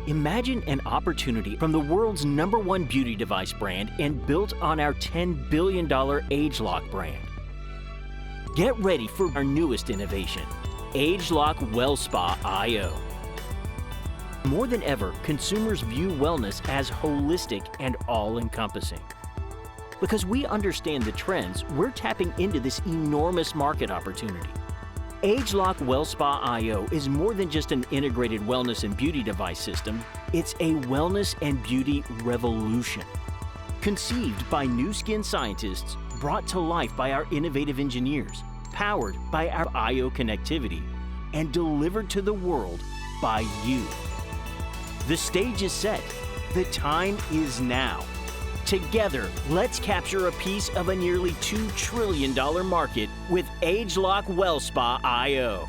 Imagine an opportunity from the world's #1 beauty device brand and built on our $10 billion ageLOC brand. Get ready for our newest innovation, ageLOC WellSpa IO. More than ever, consumers view wellness as holistic and all-encompassing. Because we understand the trends, we're tapping into this enormous market opportunity. ageLOC WellSpa IO is more than just an integrated wellness and beauty device system, it's a wellness and beauty revolution. Conceived by Nu Skin scientists, brought to life by our innovative engineers, powered by our IO connectivity, and delivered to the world by you. The stage is set. The time is now. Together, let's capture a piece of a nearly $2 trillion market with ageLOC WellSpa IO.